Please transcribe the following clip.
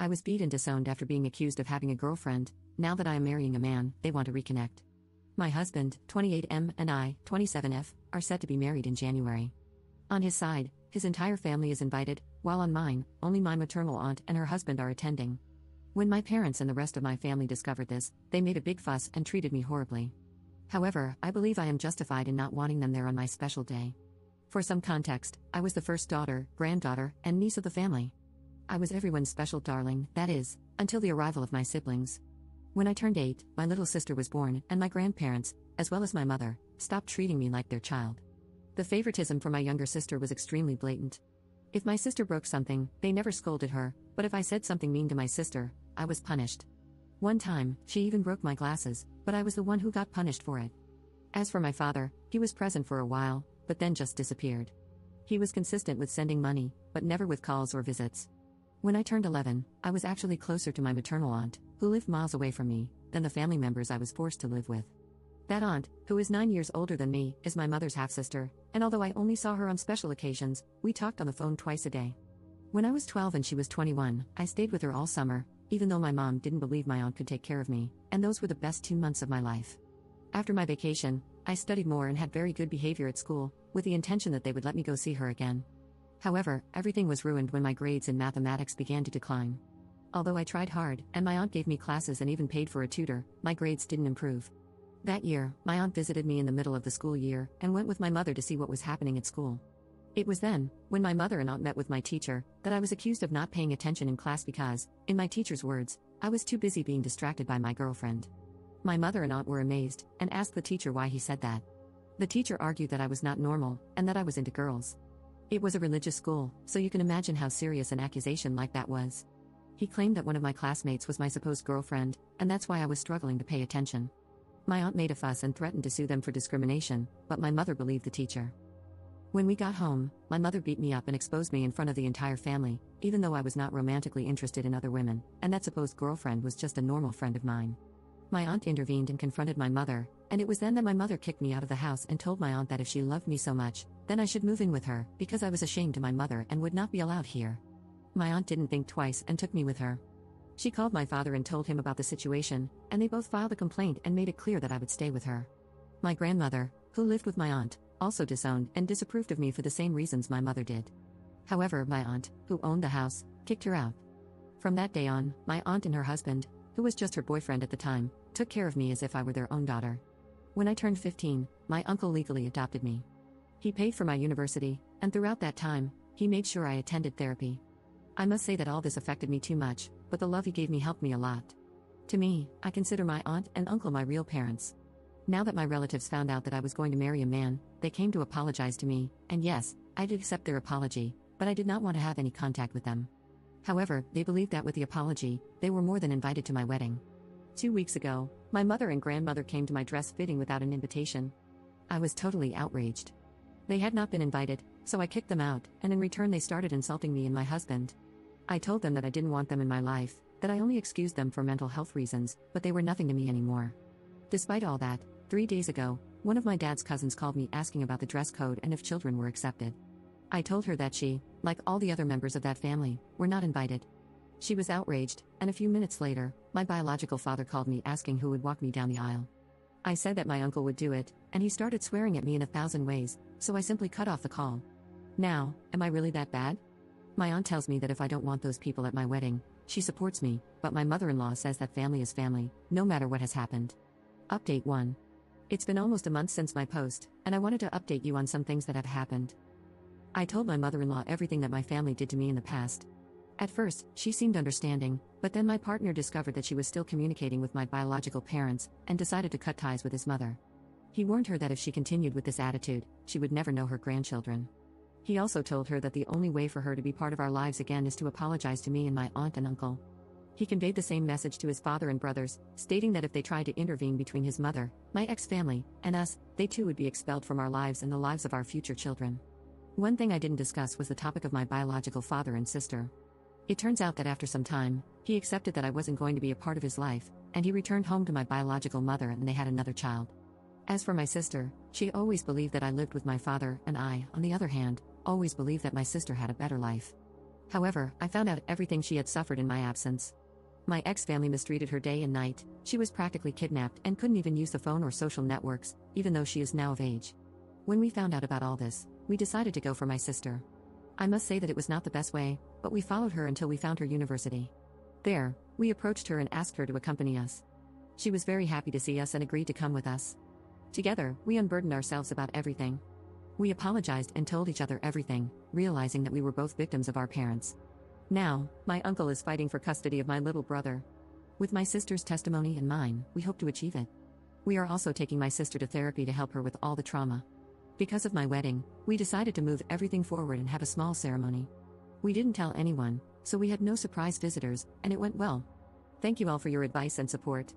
I was beat and disowned after being accused of having a girlfriend. Now that I am marrying a man, they want to reconnect. My husband, 28M, and I, 27F, are set to be married in January. On his side, his entire family is invited, while on mine, only my maternal aunt and her husband are attending. When my parents and the rest of my family discovered this, they made a big fuss and treated me horribly. However, I believe I am justified in not wanting them there on my special day. For some context, I was the first daughter, granddaughter, and niece of the family. I was everyone's special darling, that is, until the arrival of my siblings. When I turned 8, my little sister was born, and my grandparents, as well as my mother, stopped treating me like their child. The favoritism for my younger sister was extremely blatant. If my sister broke something, they never scolded her, but if I said something mean to my sister, I was punished. One time, she even broke my glasses, but I was the one who got punished for it. As for my father, he was present for a while, but then just disappeared. He was consistent with sending money, but never with calls or visits. When I turned 11, I was actually closer to my maternal aunt, who lived miles away from me, than the family members I was forced to live with. That aunt, who is 9 years older than me, is my mother's half-sister, and although I only saw her on special occasions, we talked on the phone twice a day. When I was 12 and she was 21, I stayed with her all summer, even though my mom didn't believe my aunt could take care of me, and those were the best 2 months of my life. After my vacation, I studied more and had very good behavior at school, with the intention that they would let me go see her again. However, everything was ruined when my grades in mathematics began to decline. Although I tried hard, and my aunt gave me classes and even paid for a tutor, my grades didn't improve. That year, my aunt visited me in the middle of the school year, and went with my mother to see what was happening at school. It was then, when my mother and aunt met with my teacher, that I was accused of not paying attention in class because, in my teacher's words, I was too busy being distracted by my girlfriend. My mother and aunt were amazed, and asked the teacher why he said that. The teacher argued that I was not normal, and that I was into girls. It was a religious school, so you can imagine how serious an accusation like that was. He claimed that one of my classmates was my supposed girlfriend, and that's why I was struggling to pay attention. My aunt made a fuss and threatened to sue them for discrimination, but my mother believed the teacher. When we got home, my mother beat me up and exposed me in front of the entire family, even though I was not romantically interested in other women, and that supposed girlfriend was just a normal friend of mine. My aunt intervened and confronted my mother, and it was then that my mother kicked me out of the house and told my aunt that if she loved me so much, then I should move in with her, because I was ashamed to my mother and would not be allowed here. My aunt didn't think twice and took me with her. She called my father and told him about the situation, and they both filed a complaint and made it clear that I would stay with her. My grandmother, who lived with my aunt, also disowned and disapproved of me for the same reasons my mother did. However, my aunt, who owned the house, kicked her out. From that day on, my aunt and her husband, who was just her boyfriend at the time, took care of me as if I were their own daughter. When I turned 15, my uncle legally adopted me. He paid for my university, and throughout that time, he made sure I attended therapy. I must say that all this affected me too much, but the love he gave me helped me a lot. To me, I consider my aunt and uncle my real parents. Now that my relatives found out that I was going to marry a man, they came to apologize to me, and yes, I did accept their apology, but I did not want to have any contact with them. However, they believed that with the apology, they were more than invited to my wedding. 2 weeks ago, my mother and grandmother came to my dress fitting without an invitation. I was totally outraged. They had not been invited, so I kicked them out, and in return they started insulting me and my husband. I told them that I didn't want them in my life, that I only excused them for mental health reasons, but they were nothing to me anymore. Despite all that, 3 days ago, one of my dad's cousins called me asking about the dress code and if children were accepted. I told her that she, like all the other members of that family, were not invited. She was outraged, and a few minutes later, my biological father called me asking who would walk me down the aisle. I said that my uncle would do it, and he started swearing at me in 1,000 ways, so I simply cut off the call. Now, am I really that bad? My aunt tells me that if I don't want those people at my wedding, she supports me, but my mother-in-law says that family is family, no matter what has happened. Update 1. It's been almost a month since my post, and I wanted to update you on some things that have happened. I told my mother-in-law everything that my family did to me in the past. At first, she seemed understanding, but then my partner discovered that she was still communicating with my biological parents, and decided to cut ties with his mother. He warned her that if she continued with this attitude, she would never know her grandchildren. He also told her that the only way for her to be part of our lives again is to apologize to me and my aunt and uncle. He conveyed the same message to his father and brothers, stating that if they tried to intervene between his mother, my ex-family, and us, they too would be expelled from our lives and the lives of our future children. One thing I didn't discuss was the topic of my biological father and sister. It turns out that after some time, he accepted that I wasn't going to be a part of his life, and he returned home to my biological mother and they had another child. As for my sister, she always believed that I lived with my father, and I, on the other hand, always believed that my sister had a better life. However, I found out everything she had suffered in my absence. My ex-family mistreated her day and night. She was practically kidnapped and couldn't even use the phone or social networks, even though she is now of age. When we found out about all this, we decided to go for my sister. I must say that it was not the best way, but we followed her until we found her university. There, we approached her and asked her to accompany us. She was very happy to see us and agreed to come with us. Together, we unburdened ourselves about everything. We apologized and told each other everything, realizing that we were both victims of our parents. Now, my uncle is fighting for custody of my little brother. With my sister's testimony and mine, we hope to achieve it. We are also taking my sister to therapy to help her with all the trauma. Because of my wedding, we decided to move everything forward and have a small ceremony. We didn't tell anyone, so we had no surprise visitors, and it went well. Thank you all for your advice and support.